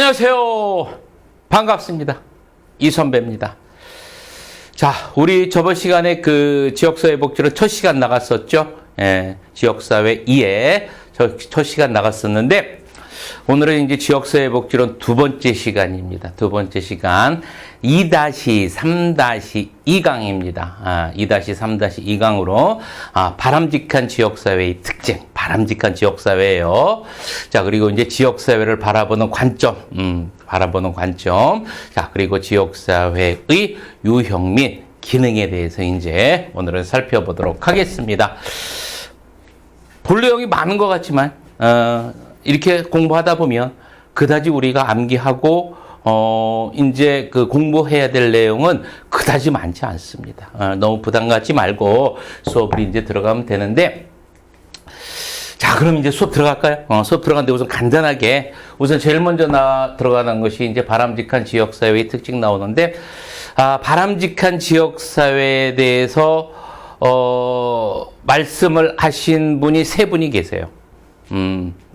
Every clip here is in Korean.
안녕하세요. 반갑습니다. 이선배입니다. 자, 우리 저번 시간에 그 지역사회 복지로 첫 시간 나갔었죠. 예, 지역사회 2에 첫 시간 나갔었는데, 오늘은 이제 지역사회 복지론 두 번째 시간입니다. 두 번째 시간 2-3-2강입니다. 2-3-2강으로 바람직한 지역사회의 특징, 바람직한 지역사회예요. 자, 그리고 이제 지역사회를 바라보는 관점, 자, 그리고 지역사회의 유형 및 기능에 대해서 이제 오늘은 살펴보도록 하겠습니다. 볼 내용이 많은 것 같지만, 이렇게 공부하다 보면 그다지 우리가 암기하고 이제 그 공부해야 될 내용은 그다지 많지 않습니다. 너무 부담 갖지 말고 수업을 이제 들어가면 되는데, 자, 그럼 이제 수업 들어갈까요? 수업 들어가는데 우선 간단하게, 우선 제일 먼저 들어가는 것이 이제 바람직한 지역사회의 특징 나오는데, 바람직한 지역사회에 대해서 말씀을 하신 분이 세 분이 계세요.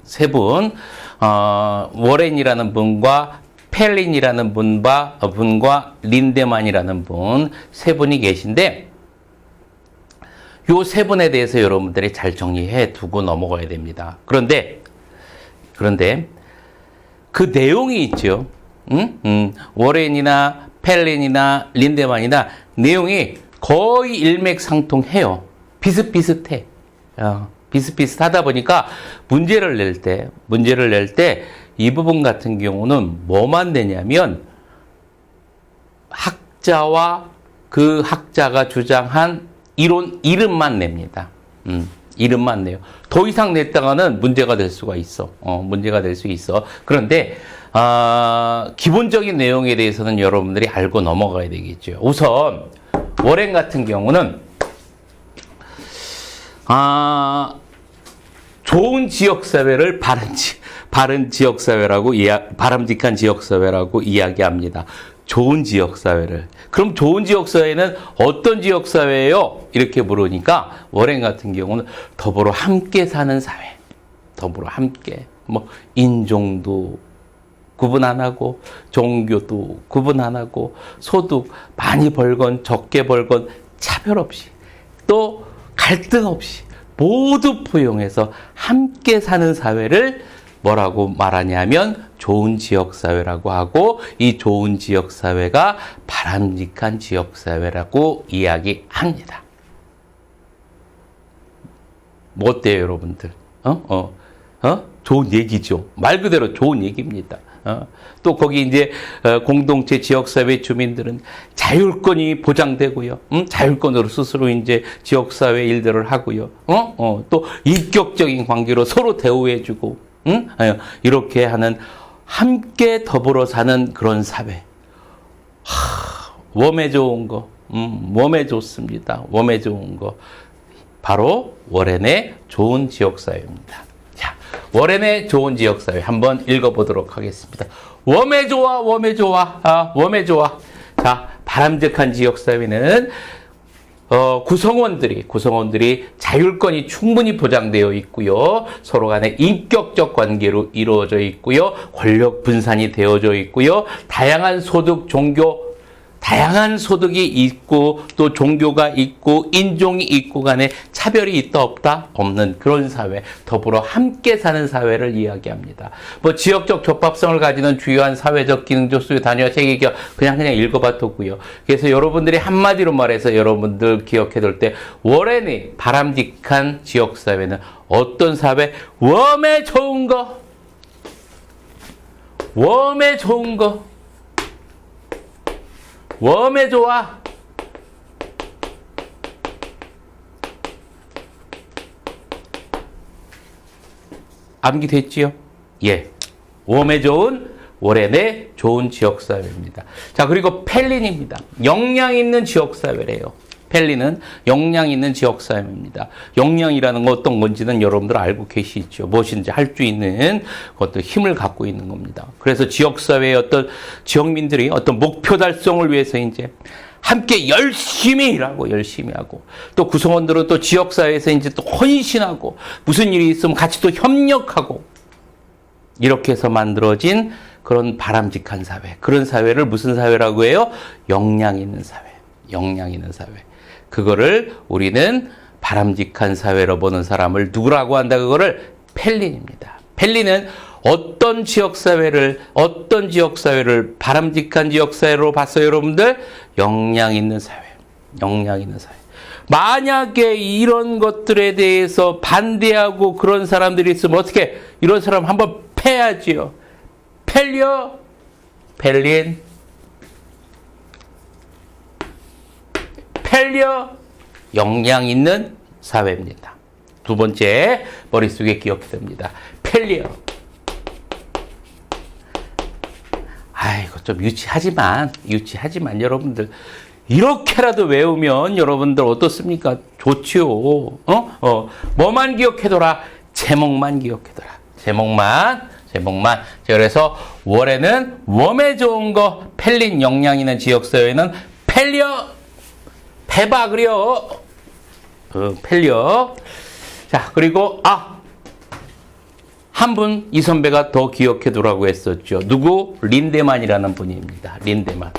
세 분, 워렌이라는 분과 펠린이라는 분과 린데만이라는 분, 세 분이 계신데, 요 세 분에 대해서 여러분들이 잘 정리해 두고 넘어가야 됩니다. 그런데 그 내용이 있죠. 워렌이나 펠린이나 린데만이나 내용이 거의 일맥상통해요. 비슷비슷해. 비슷비슷하다 보니까 문제를 낼 때 이 부분 같은 경우는 뭐만 내냐면 학자와 그 학자가 주장한 이론 이름만 냅니다. 이름만 내요. 더 이상 냈다가는 문제가 될 수가 있어. 문제가 될 수 있어. 그런데 기본적인 내용에 대해서는 여러분들이 알고 넘어가야 되겠죠. 우선 워렌 같은 경우는 좋은 지역사회를 바른 지역사회라고 바람직한 지역사회라고 이야기합니다. 좋은 지역사회를. 그럼 좋은 지역사회는 어떤 지역사회예요? 이렇게 물으니까 워렌 같은 경우는 더불어 함께 사는 사회. 더불어 함께. 인종도 구분 안 하고, 종교도 구분 안 하고, 소득 많이 벌건 적게 벌건 차별 없이, 또 갈등 없이 모두 포용해서 함께 사는 사회를 뭐라고 말하냐면 좋은 지역사회라고 하고, 이 좋은 지역사회가 바람직한 지역사회라고 이야기합니다. 뭐 어때요, 여러분들? 좋은 얘기죠. 말 그대로 좋은 얘기입니다. 또 거기 이제 공동체 지역사회 주민들은 자율권이 보장되고요. 자율권으로 스스로 이제 지역사회 일들을 하고요. 또 인격적인 관계로 서로 대우해주고, 이렇게 하는 함께 더불어 사는 그런 사회. 웜에 좋은 거, 웜에 좋습니다. 웜에 좋은 거. 바로 워렌의 좋은 지역사회입니다. 자, 워렌의 좋은 지역사회 한번 읽어보도록 하겠습니다. 웜에 좋아, 웜에 좋아, 웜에 좋아. 자, 바람직한 지역사회는 구성원들이 자율권이 충분히 보장되어 있고요. 서로 간에 인격적 관계로 이루어져 있고요. 권력 분산이 되어져 있고요. 다양한 소득이 있고, 또 종교가 있고, 인종이 있고 간에 차별이 있다 없다? 없는 그런 사회, 더불어 함께 사는 사회를 이야기합니다. 지역적 적합성을 가지는 주요한 사회적 기능적 수요 단위와 체계기업, 그냥 읽어봤더고요. 그래서 여러분들이 한마디로 말해서 여러분들 기억해둘 때, 워렌의 바람직한 지역사회는 어떤 사회? 웜에 좋은 거. 웜에 좋은 거. 웜에 좋아. 암기됐지요? 예. 웜에 좋은 워렌의 좋은 지역사회입니다. 자, 그리고 펠린입니다. 역량 있는 지역사회래요. 펠린은 역량 있는 지역사회입니다. 역량이라는 거 어떤 건지는 여러분들 알고 계시죠. 무엇인지 할 수 있는 어떤 힘을 갖고 있는 겁니다. 그래서 지역사회의 어떤 지역민들이 어떤 목표 달성을 위해서 이제 함께 열심히 일하고, 열심히 하고, 또 구성원들은 또 지역사회에서 이제 또 헌신하고, 무슨 일이 있으면 같이 또 협력하고, 이렇게 해서 만들어진 그런 바람직한 사회. 그런 사회를 무슨 사회라고 해요? 역량 있는 사회. 역량 있는 사회. 그거를 우리는 바람직한 사회로 보는 사람을 누구라고 한다? 그거를 펠린입니다. 펠린은 어떤 지역사회를 바람직한 지역사회로 봤어요, 여러분들? 역량 있는 사회. 역량 있는 사회. 만약에 이런 것들에 대해서 반대하고 그런 사람들이 있으면 어떻게, 이런 사람 한번 패야지요. 펠려, 펠린, 펠려, 역량 있는 사회입니다. 두 번째, 머릿속에 기억이 됩니다. 펠리어. 아이고, 좀 유치하지만 여러분들, 이렇게라도 외우면 여러분들 어떻습니까? 좋지요. 뭐만 기억해둬라. 제목만 기억해둬라. 제목만. 자, 그래서 월에는 웜에 좋은 거, 펠린 역량 있는 지역사회는 펠리어, 패바 그려. 펠리어. 자, 그리고 한 분 이 선배가 더 기억해두라고 했었죠. 누구? 린데만이라는 분입니다. 린데만.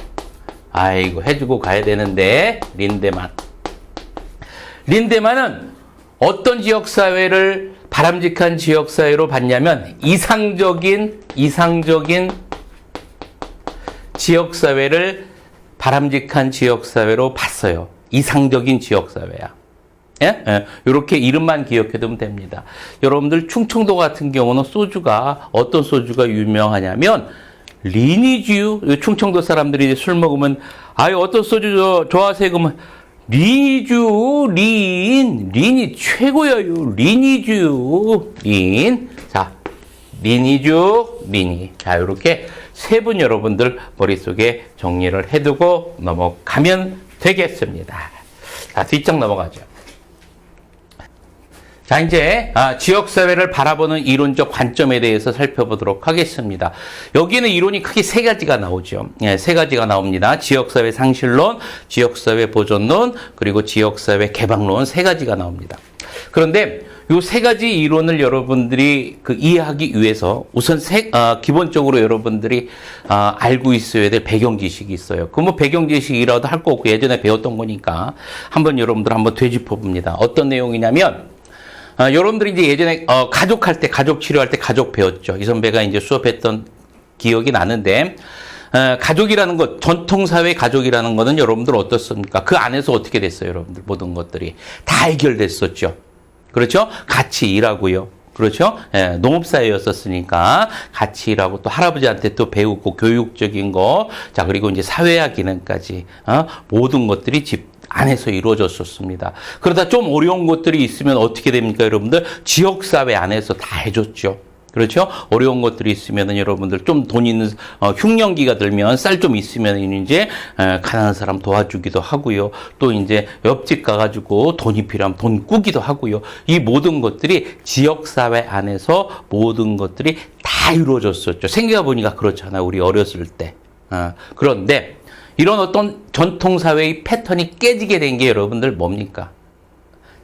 아이고, 해주고 가야 되는데 린데만. 린데만은 어떤 지역사회를 바람직한 지역사회로 봤냐면 이상적인 지역사회를 바람직한 지역사회로 봤어요. 이상적인 지역사회야. 예? 이렇게 이름만 기억해두면 됩니다. 여러분들 충청도 같은 경우는 소주가 어떤 소주가 유명하냐면 리니주. 충청도 사람들이 이제 술 먹으면 어떤 소주 좋아하세요? 그러면 리니주, 린이 최고예요. 리니주, 린. 자, 리니주, 린이. 자, 이렇게 세 분 여러분들 머릿속에 정리를 해두고 넘어가면 되겠습니다. 자, 뒷장 넘어가죠. 자, 이제 지역사회를 바라보는 이론적 관점에 대해서 살펴보도록 하겠습니다. 여기는 이론이 크게 세 가지가 나오죠. 예, 세 가지가 나옵니다. 지역사회 상실론, 지역사회 보존론, 그리고 지역사회 개방론 세 가지가 나옵니다. 그런데 이 세 가지 이론을 여러분들이 이해하기 위해서 우선 기본적으로 여러분들이 알고 있어야 될 배경 지식이 있어요. 그 뭐 배경 지식이라도 할 거 없고 예전에 배웠던 거니까 한번 되짚어 봅니다. 어떤 내용이냐면 여러분들이 이제 예전에 가족 치료할 때 가족 배웠죠. 이 선배가 이제 수업했던 기억이 나는데 가족이라는 것, 전통사회 가족이라는 것은 여러분들 어떻습니까? 그 안에서 어떻게 됐어요, 여러분들? 모든 것들이 다 해결됐었죠. 그렇죠? 같이 일하고요. 그렇죠? 예, 농업사회였었으니까 같이 일하고 또 할아버지한테 또 배우고 교육적인 거, 자, 그리고 이제 사회화 기능까지, 모든 것들이 집 안에서 이루어졌었습니다. 그러다 좀 어려운 것들이 있으면 어떻게 됩니까, 여러분들? 지역사회 안에서 다 해줬죠. 그렇죠? 어려운 것들이 있으면은 여러분들 좀 돈 있는, 흉년기가 들면 쌀 좀 있으면 이제, 가난한 사람 도와주기도 하고요. 또 이제 옆집 가가지고 돈이 필요하면 돈 꾸기도 하고요. 이 모든 것들이 지역사회 안에서 모든 것들이 다 이루어졌었죠. 생각해보니까 그렇잖아요. 우리 어렸을 때. 그런데 이런 어떤 전통사회의 패턴이 깨지게 된 게 여러분들 뭡니까?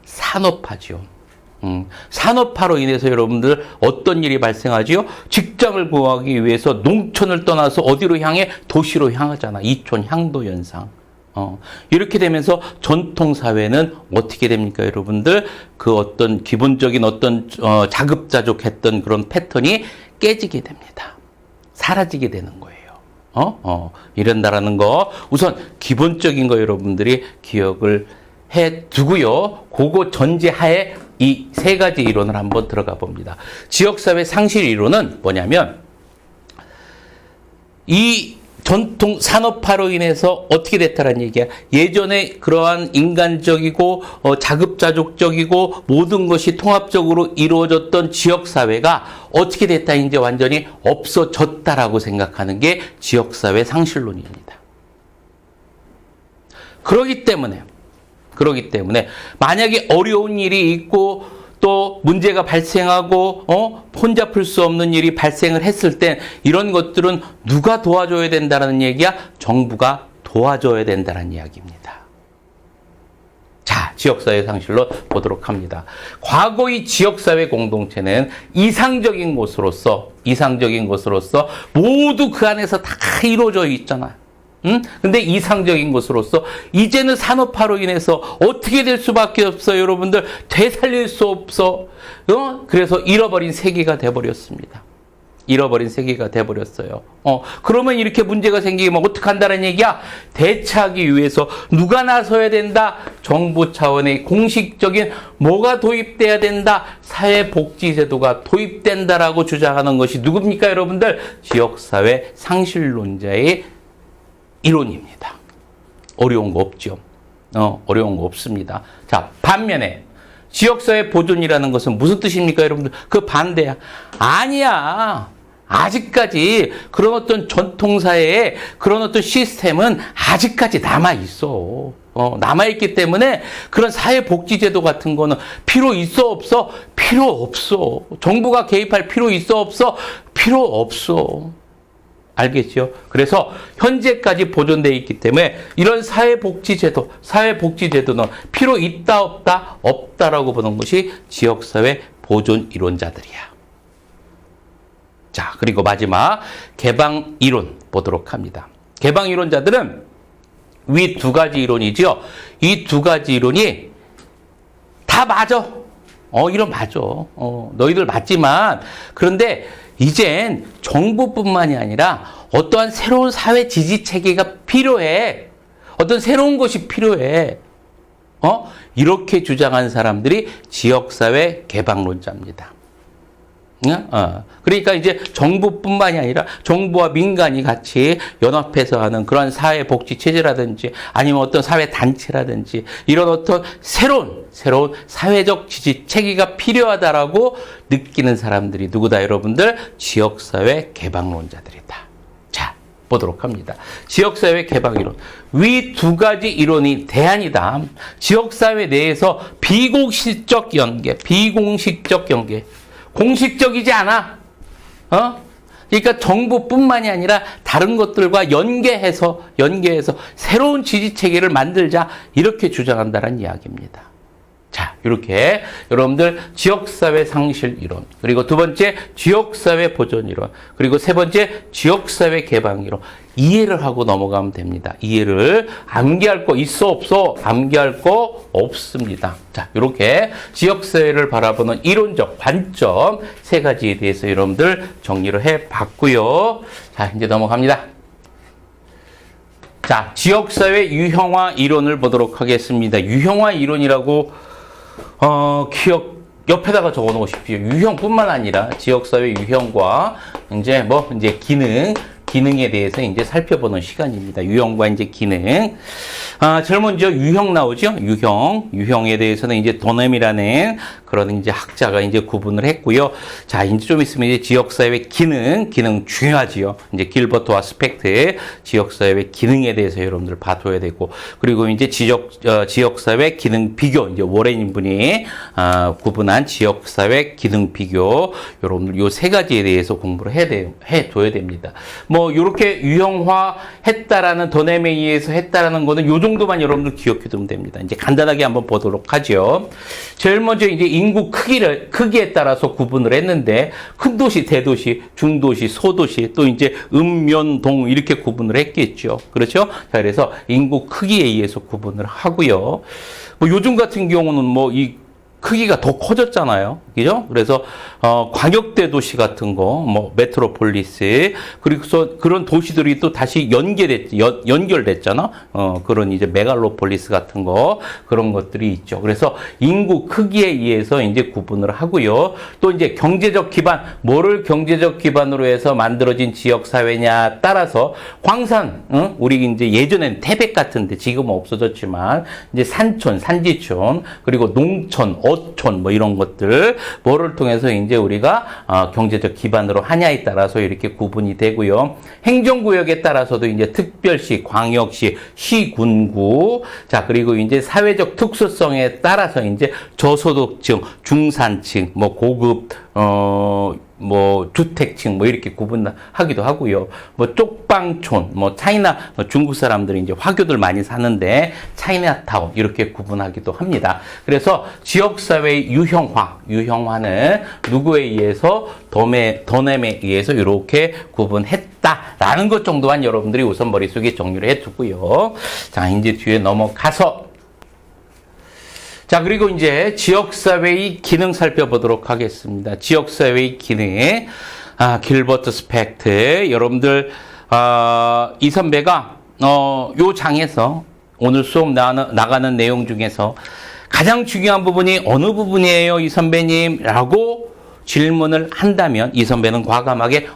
산업화죠. 산업화로 인해서 여러분들 어떤 일이 발생하지요? 직장을 구하기 위해서 농촌을 떠나서 어디로 향해? 도시로 향하잖아. 이촌 향도 현상. 이렇게 되면서 전통사회는 어떻게 됩니까, 여러분들? 그 어떤 기본적인 어떤 자급자족했던 그런 패턴이 깨지게 됩니다. 사라지게 되는 거예요. 이런다라는 거 우선 기본적인 거 여러분들이 기억을 해 두고요. 그거 전제하에 이 세 가지 이론을 한번 들어가 봅니다. 지역사회 상실 이론은 뭐냐면 이 전통 산업화로 인해서 어떻게 됐다는 얘기야. 예전에 그러한 인간적이고 자급자족적이고 모든 것이 통합적으로 이루어졌던 지역사회가 어떻게 됐다, 이제 완전히 없어졌다라고 생각하는 게 지역사회 상실론입니다. 그러기 때문에 만약에 어려운 일이 있고 또 문제가 발생하고 혼자 풀 수 없는 일이 발생을 했을 때 이런 것들은 누가 도와줘야 된다는 얘기야? 정부가 도와줘야 된다는 이야기입니다. 자, 지역사회 상실로 보도록 합니다. 과거의 지역사회 공동체는 이상적인 곳으로서 이상적인 것으로서 모두 그 안에서 다 이루어져 있잖아요. 응? 근데 이상적인 것으로서 이제는 산업화로 인해서 어떻게 될 수밖에 없어요, 여러분들. 되살릴 수 없어. 그래서 잃어버린 세계가 돼버렸습니다. 잃어버린 세계가 돼버렸어요. 그러면 이렇게 문제가 생기면 어떡한다는 얘기야? 대처하기 위해서 누가 나서야 된다? 정부 차원의 공식적인 뭐가 도입돼야 된다? 사회복지제도가 도입된다라고 주장하는 것이 누굽니까, 여러분들? 지역사회 상실론자의 이론입니다. 어려운 거 없죠. 어려운 거 없습니다. 자, 반면에 지역사회 보존이라는 것은 무슨 뜻입니까, 여러분들? 그 반대야. 아니야. 아직까지 그런 어떤 전통사회의 그런 어떤 시스템은 아직까지 남아있어. 남아있기 때문에 그런 사회복지제도 같은 거는 필요 있어, 없어? 필요 없어. 정부가 개입할 필요 있어, 없어? 필요 없어. 알겠죠? 그래서 현재까지 보존되어 있기 때문에 이런 사회복지제도는 필요 있다, 없다? 없다라고 보는 것이 지역사회 보존 이론자들이야. 자, 그리고 마지막 개방 이론 보도록 합니다. 개방 이론자들은 위 두 가지 이론이죠. 이 두 가지 이론이 다 맞아. 이론 맞아. 너희들 맞지만 그런데 이젠 정부뿐만이 아니라 어떠한 새로운 사회 지지 체계가 필요해. 어떤 새로운 것이 필요해. 이렇게 주장한 사람들이 지역사회 개방론자입니다. 그러니까 이제 정부뿐만이 아니라 정부와 민간이 같이 연합해서 하는 그런 사회복지 체제라든지 아니면 어떤 사회단체라든지 이런 어떤 새로운 사회적 지지 체계가 필요하다라고 느끼는 사람들이 누구다, 여러분들? 지역사회 개방론자들이다. 자, 보도록 합니다. 지역사회 개방이론. 위 두 가지 이론이 대안이다. 지역사회 내에서 비공식적 연계. 공식적이지 않아. 그러니까 정부뿐만이 아니라 다른 것들과 연계해서 새로운 지지 체계를 만들자. 이렇게 주장한다는 이야기입니다. 자, 이렇게 여러분들 지역사회 상실 이론, 그리고 두 번째 지역사회 보존 이론, 그리고 세 번째 지역사회 개방 이론 이해를 하고 넘어가면 됩니다. 이해를 암기할 거 있어, 없어? 암기할 거 없습니다. 자, 이렇게 지역사회를 바라보는 이론적 관점 세 가지에 대해서 여러분들 정리를 해봤고요. 자, 이제 넘어갑니다. 자, 지역사회 유형화 이론을 보도록 하겠습니다. 유형화 이론이라고 기억 옆에다가 적어 놓으십시오. 유형뿐만 아니라 지역사회 유형과 이제 기능에 대해서 이제 살펴보는 시간입니다. 유형과 이제 기능. 제일 먼저 유형 나오죠? 유형에 대해서는 이제 도넴이라는 그런 이제 학자가 이제 구분을 했고요. 자, 이제 좀 있으면 이제 지역사회 기능 중요하지요. 이제 길버트와 스펙트 지역사회 기능에 대해서 여러분들 봐둬야 되고, 그리고 이제 지역사회 기능 비교, 이제 워렌 분이 구분한 지역사회 기능 비교, 여러분들 요 세 가지에 대해서 공부를 해둬야 됩니다. 요렇게 유형화 했다라는 도넴에 의해서 했다라는 거는 요 정도만 여러분들 기억해두면 됩니다. 이제 간단하게 한번 보도록 하죠. 제일 먼저 이제 인구 크기에 따라서 구분을 했는데, 큰 도시, 대도시, 중도시, 소도시, 또 이제 읍면동 이렇게 구분을 했겠죠. 그렇죠? 자, 그래서 인구 크기에 의해서 구분을 하고요. 요즘 같은 경우는 이 크기가 더 커졌잖아요. 그죠? 그래서, 광역대 도시 같은 거, 메트로폴리스, 그리고 그런 도시들이 또 다시 연결됐잖아? 그런 이제 메갈로폴리스 같은 거, 그런 것들이 있죠. 그래서 인구 크기에 의해서 이제 구분을 하고요. 또 이제 경제적 기반, 뭐를 경제적 기반으로 해서 만들어진 지역사회냐 따라서 광산, 우리 이제 예전엔 태백 같은데 지금은 없어졌지만, 이제 산촌, 산지촌, 그리고 농촌, 어촌 이런 것들 뭐를 통해서 이제 우리가 경제적 기반으로 하냐에 따라서 이렇게 구분이 되고요. 행정구역에 따라서도 이제 특별시, 광역시, 시군구, 자, 그리고 이제 사회적 특수성에 따라서 이제 저소득층, 중산층, 고급 뭐 주택층 뭐 이렇게 구분하기도 하고요. 뭐 쪽방촌, 뭐 차이나 중국 사람들이 이제 화교들 많이 사는데 차이나타운 이렇게 구분하기도 합니다. 그래서 지역사회의 유형화는 누구에 의해서 더넴에 의해서 이렇게 구분했다라는 것 정도만 여러분들이 우선 머릿속에 정리를 해두고요. 자, 이제 뒤에 넘어가서 자, 그리고 이제 지역사회의 기능 살펴보도록 하겠습니다. 지역사회의 기능. 길버트 스펙트. 여러분들, 이 선배가, 요 장에서 오늘 수업 나가는 내용 중에서 가장 중요한 부분이 어느 부분이에요, 이 선배님? 라고 질문을 한다면 이 선배는 과감하게,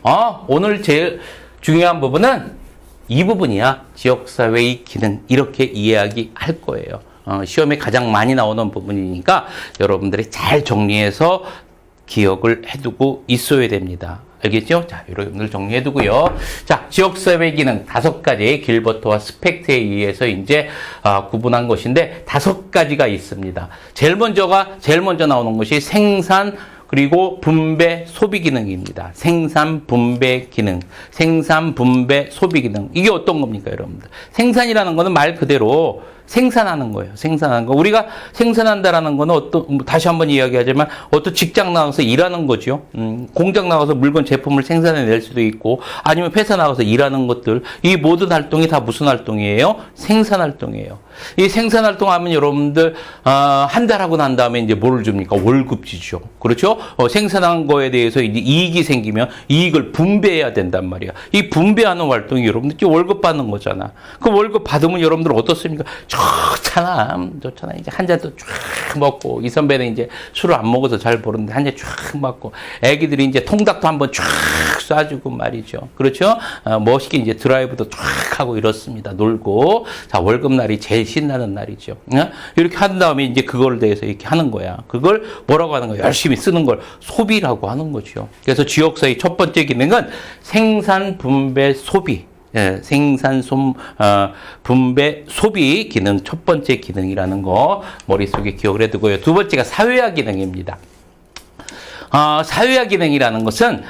오늘 제일 중요한 부분은 이 부분이야. 지역사회의 기능. 이렇게 이야기할 거예요. 시험에 가장 많이 나오는 부분이니까 여러분들이 잘 정리해서 기억을 해두고 있어야 됩니다. 알겠죠? 자, 여러분들 정리해두고요. 자, 지역사회 기능 5가지 길버트와 스펙트에 의해서 이제 구분한 것인데 5가지가 있습니다. 제일 먼저 나오는 것이 생산 그리고 분배 소비 기능입니다. 생산 분배 기능, 생산 분배 소비 기능. 이게 어떤 겁니까, 여러분들? 생산이라는 거는 말 그대로 생산하는 거예요. 생산하는 거. 우리가 생산한다라는 거는 다시 한번 이야기하지만 어떤 직장 나가서 일하는 거죠. 공장 나가서 물건 제품을 생산해낼 수도 있고 아니면 회사 나가서 일하는 것들. 이 모든 활동이 다 무슨 활동이에요? 생산 활동이에요. 이 생산 활동 하면 여러분들, 한 달 하고 난 다음에 이제 뭐를 줍니까? 월급 주죠. 그렇죠? 생산한 거에 대해서 이제 이익이 생기면 이익을 분배해야 된단 말이야. 이 분배하는 활동이 여러분들 월급 받는 거잖아. 그 월급 받으면 여러분들 어떻습니까? 좋잖아. 이제 한 잔 또 쫙 먹고, 이 선배는 이제 술을 안 먹어서 잘 모르는데 한 잔 쫙 먹고, 애기들이 이제 통닭도 한번 쫙 쏴주고 말이죠. 그렇죠? 멋있게 이제 드라이브도 쫙 하고 이렇습니다. 놀고. 자, 월급날이 제일 신나는 날이죠. 이렇게 한 다음에 이제 그걸 대해서 이렇게 하는 거야. 그걸 뭐라고 하는 거야? 열심히 쓰는 걸 소비라고 하는 거죠. 그래서 지역사회 첫 번째 기능은 생산, 분배, 소비. 생산, 분배, 소비 기능 첫 번째 기능이라는 거 머릿속에 기억을 해두고요. 두 번째가 사회화 기능입니다. 사회화 기능이라는 것은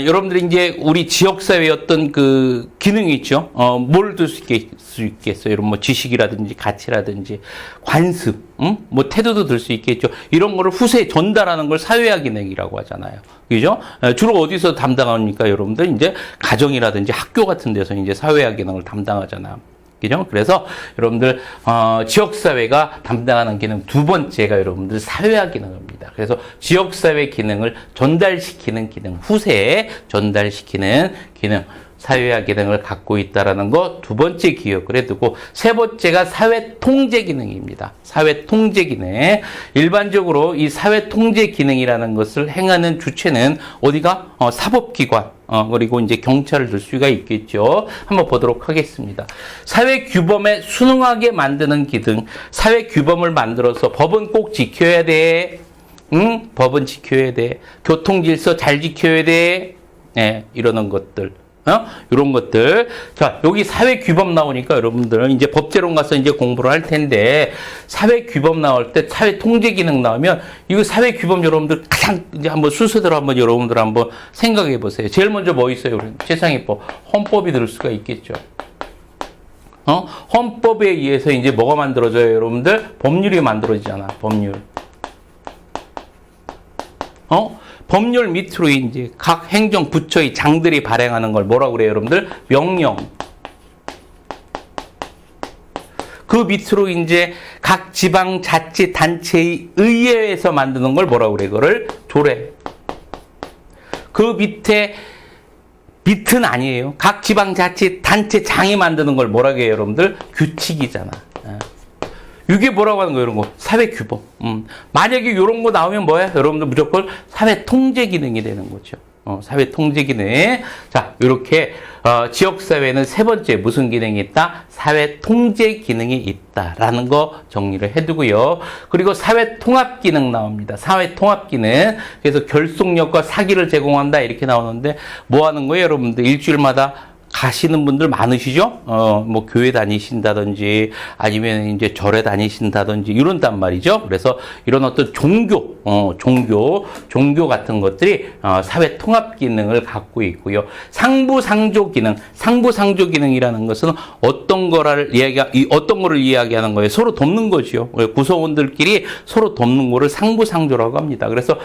여러분들이 이제 우리 지역사회의 어떤 그 기능이 있죠. 뭘 들 수 있겠어요? 여러분 뭐 지식이라든지 가치라든지 관습, 뭐 태도도 들 수 있겠죠. 이런 거를 후세에 전달하는 걸 사회화 기능이라고 하잖아요. 그죠? 주로 어디서 담당합니까? 여러분들 이제 가정이라든지 학교 같은 데서 이제 사회화 기능을 담당하잖아요. 그죠? 그래서 여러분들 지역사회가 담당하는 기능 두 번째가 여러분들 사회화 기능입니다. 그래서 지역사회 기능을 전달시키는 기능, 후세에 전달시키는 기능, 사회화 기능을 갖고 있다는 거 두 번째 기억을 해두고, 세 번째가 사회 통제 기능입니다. 사회 통제 기능. 일반적으로 이 사회 통제 기능이라는 것을 행하는 주체는 어디가? 사법기관. 그리고 이제 경찰을 들 수가 있겠죠. 한번 보도록 하겠습니다. 사회 규범에 순응하게 만드는 기능. 사회 규범을 만들어서 법은 꼭 지켜야 돼. 법은 지켜야 돼. 교통 질서 잘 지켜야 돼. 네, 이러는 것들. 이런 것들. 자, 여기 사회 규범 나오니까 여러분들은 이제 법제론 가서 이제 공부를 할 텐데, 사회 규범 나올 때 사회 통제 기능 나오면, 이거 사회 규범 여러분들 가장 이제 한번 순서대로 한번 여러분들 한번 생각해 보세요. 제일 먼저 뭐 있어요? 세상에법. 헌법이 들 수가 있겠죠. 헌법에 의해서 이제 뭐가 만들어져요, 여러분들? 법률이 만들어지잖아, 법률. 법률 밑으로 이제 각 행정부처의 장들이 발행하는 걸 뭐라고 그래요, 여러분들? 명령. 그 밑으로 이제 각 지방자치단체의 의회에서 만드는 걸 뭐라고 그래? 그거를 조례. 그 밑은 아니에요. 각 지방자치단체장이 만드는 걸 뭐라고 해요, 여러분들? 규칙이잖아. 이게 뭐라고 하는 거예요, 이런 거? 사회 규범. 만약에 이런 거 나오면 뭐야? 여러분들 무조건 사회 통제 기능이 되는 거죠. 사회 통제 기능. 자, 이렇게, 지역사회는 세 번째 무슨 기능이 있다? 사회 통제 기능이 있다라는 거 정리를 해두고요. 그리고 사회 통합 기능 나옵니다. 사회 통합 기능. 그래서 결속력과 사기를 제공한다. 이렇게 나오는데, 뭐 하는 거예요, 여러분들? 일주일마다 가시는 분들 많으시죠? 뭐 교회 다니신다든지 아니면 이제 절에 다니신다든지 이런단 말이죠. 그래서 이런 어떤 종교 같은 것들이 사회 통합 기능을 갖고 있고요. 상부상조 기능이라는 것은 어떤 거를 이야기하는 거예요. 서로 돕는 거죠. 구성원들끼리 서로 돕는 거를 상부상조라고 합니다. 그래서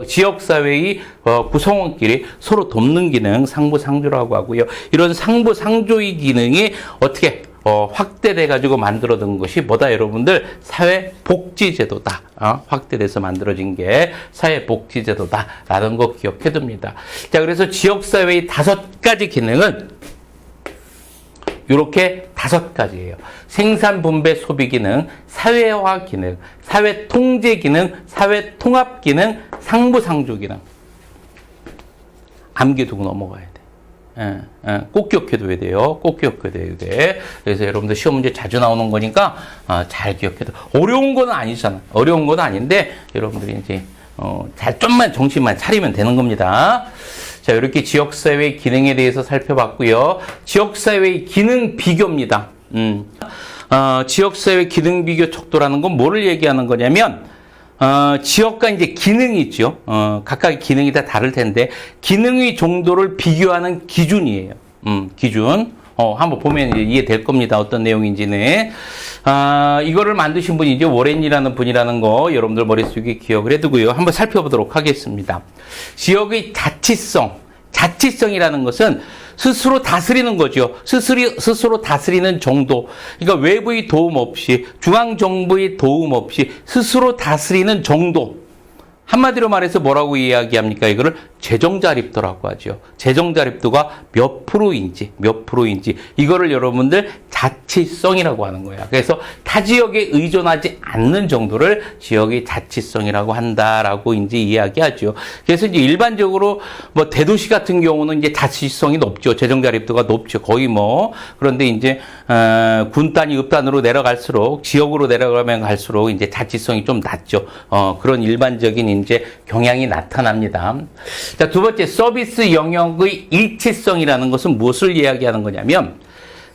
지역사회의 구성원끼리 서로 돕는 기능 상부상조라고 하고요. 이런 상부상조의 기능이 어떻게 확대돼 가지고 만들어진 것이 뭐다 여러분들? 사회복지제도다. 확대돼서 만들어진 게 사회복지제도다라는 거 기억해 둡니다. 자, 그래서 지역사회의 5가지 기능은 이렇게 5가지예요. 생산, 분배, 소비 기능, 사회화 기능, 사회 통제 기능, 사회 통합 기능, 상부상조 기능. 암기두고 넘어가야 돼. 꼭 기억해둬야 돼요. 꼭 기억해둬야 돼. 그래서 여러분들 시험 문제 자주 나오는 거니까 잘 기억해둬. 어려운 건 아니잖아. 어려운 건 아닌데 여러분들이 이제 좀만 정신만 차리면 되는 겁니다. 자, 이렇게 지역사회의 기능에 대해서 살펴봤고요. 지역사회의 기능 비교입니다. 지역사회 기능 비교 척도라는 건 뭐를 얘기하는 거냐면 지역과 이제 기능이 있죠. 각각의 기능이 다 다를 텐데, 기능의 정도를 비교하는 기준이에요. 기준. 한번 보면 이제 이해될 겁니다. 어떤 내용인지는. 이거를 만드신 분이 이제 워렌이라는 분이라는 거 여러분들 머릿속에 기억을 해두고요. 한번 살펴보도록 하겠습니다. 지역의 자치성이라는 것은 스스로 다스리는 거죠. 스스로 다스리는 정도. 그러니까 외부의 도움 없이, 중앙정부의 도움 없이 스스로 다스리는 정도. 한마디로 말해서 뭐라고 이야기합니까? 이거를 재정자립도라고 하죠. 재정자립도가 몇 프로인지. 이거를 여러분들 자치성이라고 하는 거야. 그래서 타 지역에 의존하지 않는 정도를 지역의 자치성이라고 한다라고 이제 이야기하죠. 그래서 이제 일반적으로 뭐 대도시 같은 경우는 이제 자치성이 높죠. 재정자립도가 높죠. 거의 뭐. 그런데 이제, 군단위, 읍단으로 내려갈수록, 지역으로 내려가면 갈수록 이제 자치성이 좀 낮죠. 그런 일반적인 이제 경향이 나타납니다. 자, 두 번째, 서비스 영역의 일치성이라는 것은 무엇을 이야기하는 거냐면,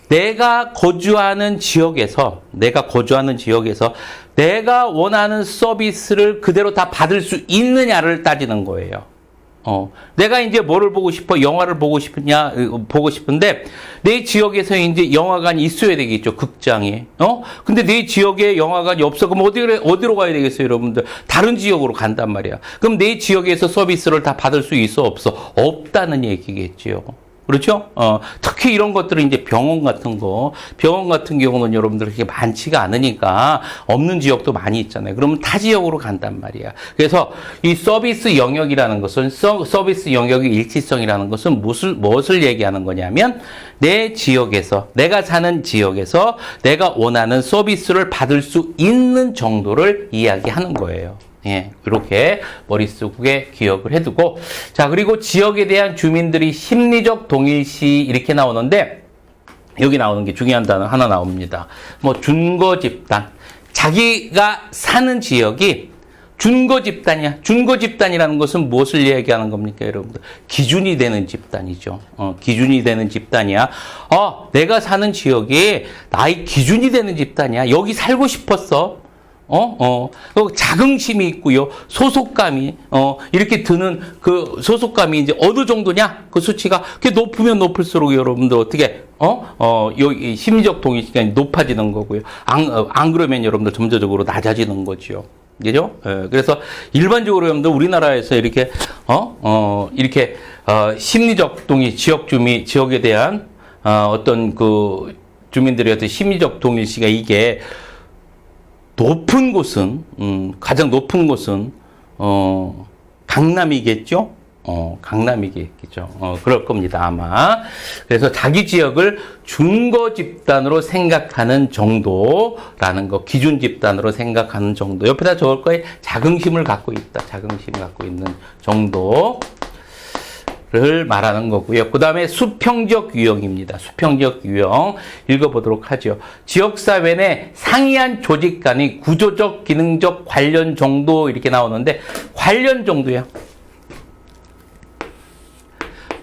내가 거주하는 지역에서 내가 원하는 서비스를 그대로 다 받을 수 있느냐를 따지는 거예요. 내가 이제 뭐를 보고 싶어? 영화를 보고 싶은데, 내 지역에서 이제 영화관이 있어야 되겠죠, 극장이. 근데 내 지역에 영화관이 없어. 그럼 어디로 가야 되겠어요, 여러분들? 다른 지역으로 간단 말이야. 그럼 내 지역에서 서비스를 다 받을 수 있어, 없어? 없다는 얘기겠지요. 그렇죠? 특히 이런 것들은 이제 병원 같은 경우는 여러분들 그렇게 많지가 않으니까 없는 지역도 많이 있잖아요. 그러면 타 지역으로 간단 말이야. 그래서 이 서비스 영역이라는 것은, 서비스 영역의 일치성이라는 것은 무엇을 얘기하는 거냐면, 내 지역에서, 내가 사는 지역에서 내가 원하는 서비스를 받을 수 있는 정도를 이야기하는 거예요. 예, 이렇게 머릿속에 기억을 해두고, 자, 그리고 지역에 대한 주민들이 심리적 동일시 이렇게 나오는데, 여기 나오는 게 중요한 단어 하나 나옵니다. 뭐 준거 집단, 자기가 사는 지역이 준거 집단이야. 준거 집단이라는 것은 무엇을 얘기하는 겁니까, 여러분들? 기준이 되는 집단이죠. 기준이 되는 집단이야. 내가 사는 지역이 나의 기준이 되는 집단이야. 여기 살고 싶었어. 자긍심이 있고요. 소속감이, 이렇게 드는 그 소속감이 이제 어느 정도냐? 그 수치가, 그게 높으면 높을수록 여러분들 어떻게, 여기 심리적 동의시간이 높아지는 거고요. 안 그러면 여러분들 점차적으로 낮아지는 거죠. 그죠? 그래서 일반적으로 여러분들 우리나라에서 이렇게, 심리적 동의, 지역에 대한, 어떤 그 주민들의 어떤 심리적 동의시가 이게 높은 곳은, 가장 높은 곳은, 강남이겠죠? 강남이겠죠. 그럴 겁니다, 아마. 그래서 자기 지역을 준거 집단으로 생각하는 정도라는 거, 기준 집단으로 생각하는 정도. 옆에다 적을 거에 자긍심을 갖고 있다. 자긍심 갖고 있는 정도. 를 말하는 거고요. 그 다음에 수평적 유형입니다. 수평적 유형 읽어보도록 하죠. 지역사회 내 상이한 조직 간의 구조적, 기능적 관련 정도 이렇게 나오는데 관련 정도야.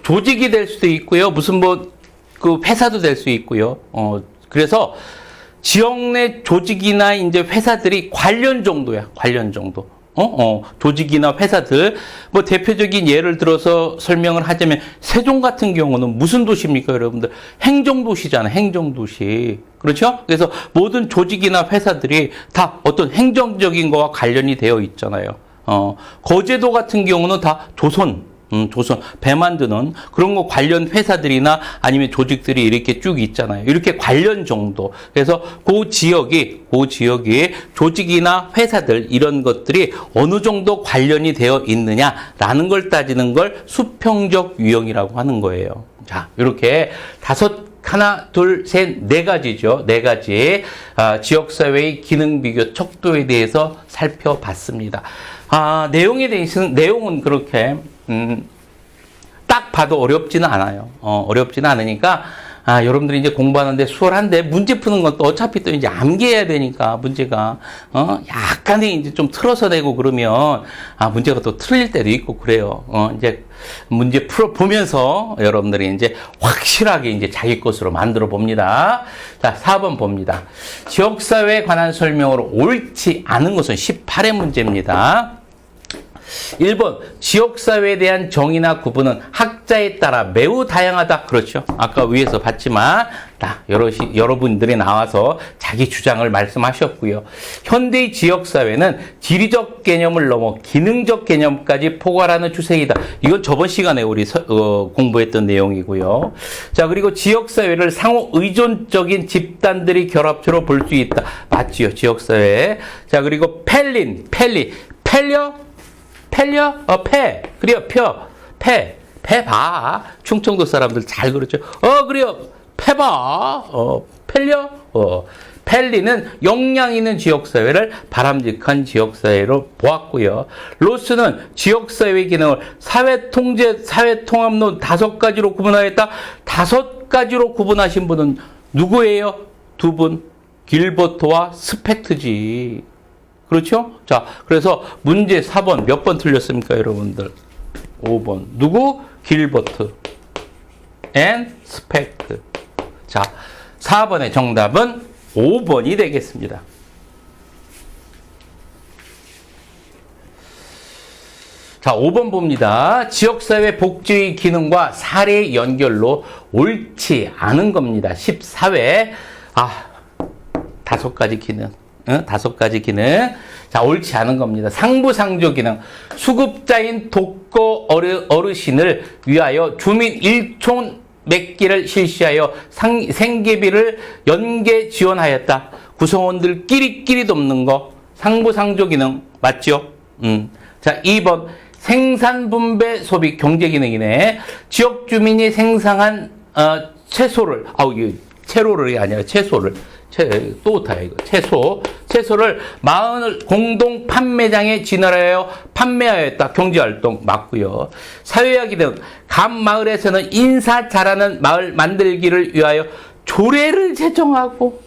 조직이 될 수도 있고요. 무슨 그 회사도 될 수 있고요. 그래서 지역 내 조직이나 이제 회사들이 관련 정도야. 관련 정도. 조직이나 회사들. 뭐 대표적인 예를 들어서 설명을 하자면 세종 같은 경우는 무슨 도시입니까, 여러분들? 행정도시잖아요. 행정도시. 그렇죠? 그래서 모든 조직이나 회사들이 다 어떤 행정적인 거와 관련이 되어 있잖아요. 거제도 같은 경우는 다 조선, 배 만드는 그런 거 관련 회사들이나 아니면 조직들이 이렇게 쭉 있잖아요. 이렇게 관련 정도. 그래서 그 지역이 조직이나 회사들 이런 것들이 어느 정도 관련이 되어 있느냐라는 걸 따지는 걸 수평적 유형이라고 하는 거예요. 자, 이렇게 하나, 둘, 셋, 네 가지죠. 네 가지 지역사회의 기능 비교 척도에 대해서 살펴봤습니다. 내용은 그렇게 딱 봐도 어렵지는 않아요. 어렵지는 않으니까 여러분들이 이제 공부하는데 수월한데 문제 푸는 건 또 어차피 또 이제 암기해야 되니까 문제가 약간의 이제 좀 틀어서 내고 그러면 문제가 또 틀릴 때도 있고 그래요. 이제 문제 풀어 보면서 여러분들이 이제 확실하게 이제 자기 것으로 만들어 봅니다. 자, 4번 봅니다. 지역사회에 관한 설명으로 옳지 않은 것은 18의 문제입니다. 1번 지역사회에 대한 정의나 구분은 학자에 따라 매우 다양하다. 그렇죠. 아까 위에서 봤지만 여러분들이 나와서 자기 주장을 말씀하셨고요. 현대의 지역사회는 지리적 개념을 넘어 기능적 개념까지 포괄하는 추세이다. 이건 저번 시간에 우리 공부했던 내용이고요. 자, 그리고 지역사회를 상호 의존적인 집단들이 결합체로 볼 수 있다. 맞지요, 지역사회. 자, 그리고 패 봐. 충청도 사람들 잘 그렇죠. 그래요. 패 봐. 펠리는 역량 있는 지역사회를 바람직한 지역사회로 보았고요. 로스는 지역사회 기능을 사회통제, 사회통합론 5가지로 구분하였다. 5가지로 구분하신 분은 누구예요? 두 분. 길버트와 스펙트지. 그렇죠? 자, 그래서 문제 4번 몇 번 틀렸습니까, 여러분들? 5번. 누구? 길버트 and 스펙트. 자, 4번의 정답은 5번이 되겠습니다. 자, 5번 봅니다. 지역사회 복지의 기능과 사례의 연결로 옳지 않은 겁니다. 14회. 5가지 기능. 5가지 기능. 자, 옳지 않은 겁니다. 상부상조 기능. 수급자인 독거 어르신을 위하여 주민 일촌 맺기를 실시하여 생계비를 연계 지원하였다. 구성원들끼리 돕는 거. 상부상조 기능. 맞죠? 자, 2번. 생산분배 소비 경제 기능이네. 지역 주민이 생산한 채소를, 채로를 아니라 채소를. 채소를 마을 공동 판매장에 진열하여 판매하였다. 경제활동 맞고요. 사회화 기능. 각 마을에서는 인사 잘하는 마을 만들기를 위하여 조례를 제정하고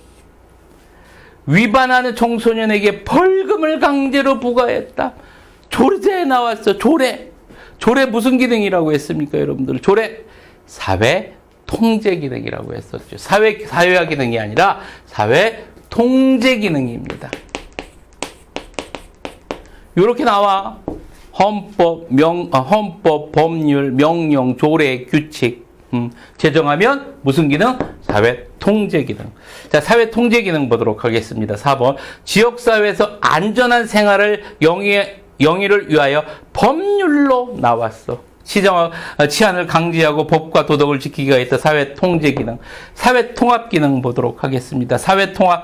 위반하는 청소년에게 벌금을 강제로 부과했다. 조례에 나왔어. 조례 무슨 기능이라고 했습니까, 여러분들? 조례 사회 통제 기능이라고 했었죠. 사회화 기능이 아니라 사회 통제 기능입니다. 이렇게 나와. 헌법, 법률, 명령, 조례, 규칙 제정하면 무슨 기능? 사회 통제 기능. 자, 사회 통제 기능 보도록 하겠습니다. 4번. 지역사회에서 안전한 생활을 영위를 위하여 법률로 나왔어. 치안을 강제하고 법과 도덕을 지키기가 있다. 사회 통제 기능. 사회 통합 기능 보도록 하겠습니다. 사회 통합.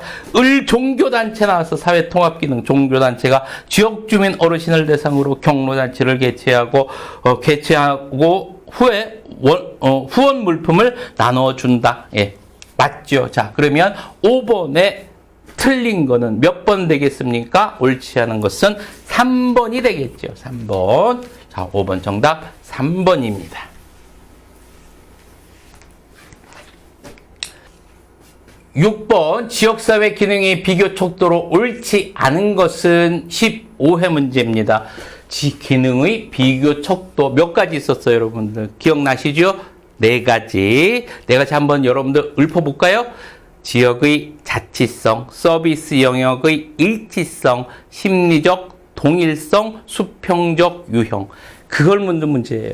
종교단체 나와서 사회 통합 기능. 종교단체가 지역 주민 어르신을 대상으로 경로단체를 개최하고 후에 후원 물품을 나눠준다. 예. 맞죠? 자, 그러면 5번에 틀린 거는 몇 번 되겠습니까? 옳지 않은 것은 3번이 되겠죠. 3번. 자, 5번 정답 3번입니다. 6번 지역사회 기능의 비교 척도로 옳지 않은 것은 15회 문제입니다. 기능의 비교 척도 몇 가지 있었어요, 여러분들. 기억나시죠? 네 가지 한번 여러분들 읊어볼까요? 지역의 자치성, 서비스 영역의 일치성, 심리적 동일성, 수평적 유형. 그걸 묻는 문제예요.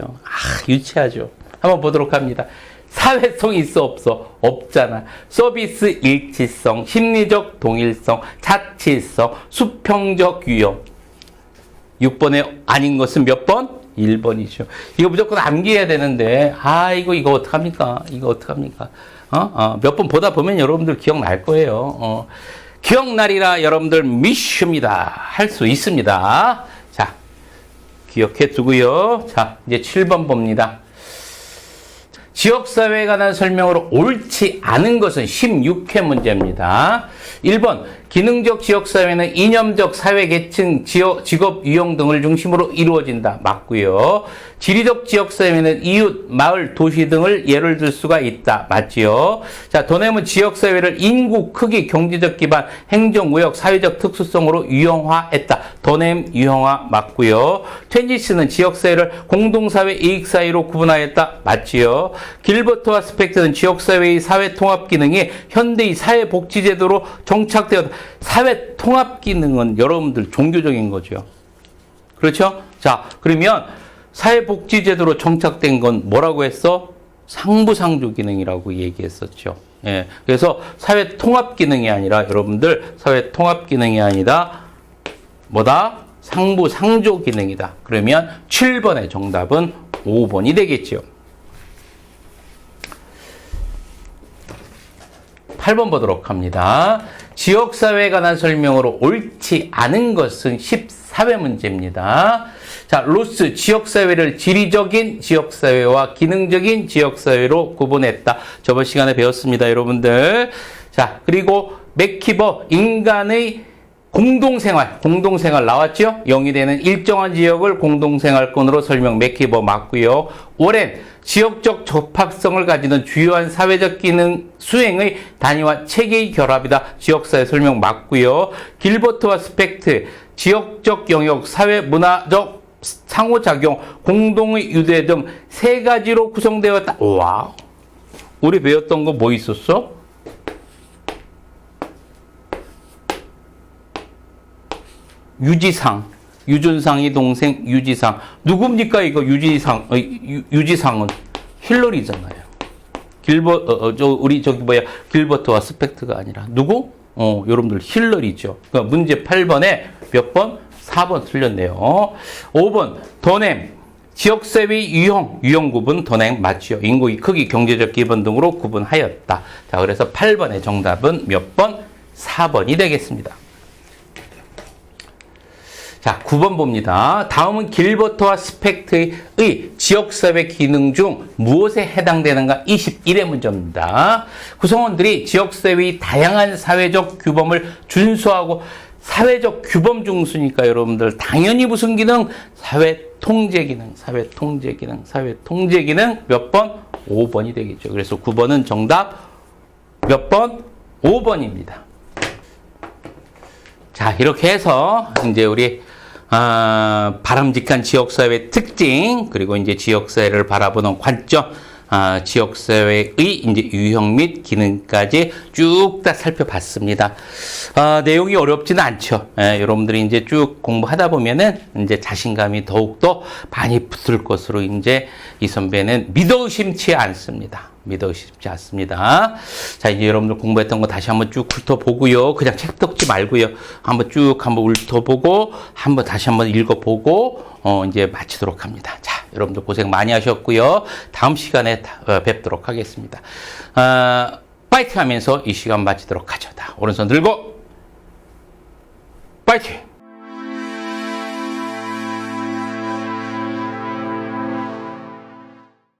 유치하죠. 한번 보도록 합니다. 사회성 있어 없어? 없잖아. 서비스 일치성, 심리적 동일성, 자치성, 수평적 유형. 6번에 아닌 것은 몇 번? 1번이죠. 이거 무조건 암기해야 되는데, 이거 어떡합니까? 이거 어떡합니까? 몇 번 보다 보면 여러분들 기억날 거예요. 기억나리라 여러분들 미슈입니다. 할 수 있습니다. 자, 기억해 두고요. 자, 이제 7번 봅니다. 지역사회에 관한 설명으로 옳지 않은 것은 16회 문제입니다. 1번, 기능적 지역사회는 이념적 사회계층, 직업 유형 등을 중심으로 이루어진다. 맞고요. 지리적 지역사회는 이웃, 마을, 도시 등을 예를 들 수가 있다. 맞지요. 자, 도냄은 지역사회를 인구, 크기, 경제적 기반, 행정, 무역, 사회적 특수성으로 유형화했다. 도냄 유형화 맞고요. 트랜지스는 지역사회를 공동사회, 이익사회로 구분하였다. 맞지요. 길버트와 스펙트는 지역사회의 사회통합 기능이 현대의 사회복지제도로 정착되었다. 사회통합기능은 여러분들 종교적인 거죠. 그렇죠? 자, 그러면 사회복지제도로 정착된 건 뭐라고 했어? 상부상조 기능이라고 얘기했었죠. 예. 그래서 사회통합기능이 아니라 여러분들 사회통합기능이 아니라 뭐다? 상부상조 기능이다. 그러면 7번의 정답은 5번이 되겠죠. 8번 보도록 합니다. 지역사회에 관한 설명으로 옳지 않은 것은 14회 문제입니다. 자, 로스 지역사회를 지리적인 지역사회와 기능적인 지역사회로 구분했다. 저번 시간에 배웠습니다, 여러분들. 자, 그리고 맥키버 인간의 공동생활 나왔죠? 0이 되는 일정한 지역을 공동생활권으로 설명 맥키버 맞고요. 오랜 지역적 접합성을 가지는 주요한 사회적 기능 수행의 단위와 체계의 결합이다. 지역사회 설명 맞고요. 길버트와 스펙트 지역적 영역, 사회 문화적 상호작용, 공동의 유대 등 세 가지로 구성되었다. 와, 우리 배웠던 거 뭐 있었어? 유지상, 유준상의 동생 유지상. 누굽니까 이거 유지상? 유지상은 힐러리잖아요. 길버트와 스펙트가 아니라 누구? 여러분들 힐러리죠. 그러니까 문제 8번에 몇 번? 4번 틀렸네요. 5번 도냄 지역사회 유형 구분 도냄 맞죠? 인구의 크기, 경제적 기본 등으로 구분하였다. 자, 그래서 8번의 정답은 몇 번? 4번이 되겠습니다. 자, 9번 봅니다. 다음은 길버트와 스펙트의 지역사회 기능 중 무엇에 해당되는가? 21회 문제입니다. 구성원들이 지역사회의 다양한 사회적 규범을 준수하고 사회적 규범 중수니까 여러분들 당연히 무슨 기능? 사회통제 기능 몇 번? 5번이 되겠죠. 그래서 9번은 정답 몇 번? 5번입니다. 자, 이렇게 해서 이제 우리 바람직한 지역사회의 특징, 그리고 이제 지역사회를 바라보는 관점, 지역사회의 이제 유형 및 기능까지 쭉 다 살펴봤습니다. 내용이 어렵지는 않죠. 여러분들이 이제 쭉 공부하다 보면은 이제 자신감이 더욱더 많이 붙을 것으로 이제 이 선배는 믿어 의심치 않습니다. 자, 이제 여러분들 공부했던 거 다시 한번 쭉 훑어보고요. 그냥 책 덮지 말고요. 한번 훑어보고, 다시 한번 읽어보고, 이제 마치도록 합니다. 자, 여러분들 고생 많이 하셨고요. 다음 시간에 뵙도록 하겠습니다. 파이팅 하면서 이 시간 마치도록 하죠. 오른손 들고, 파이팅!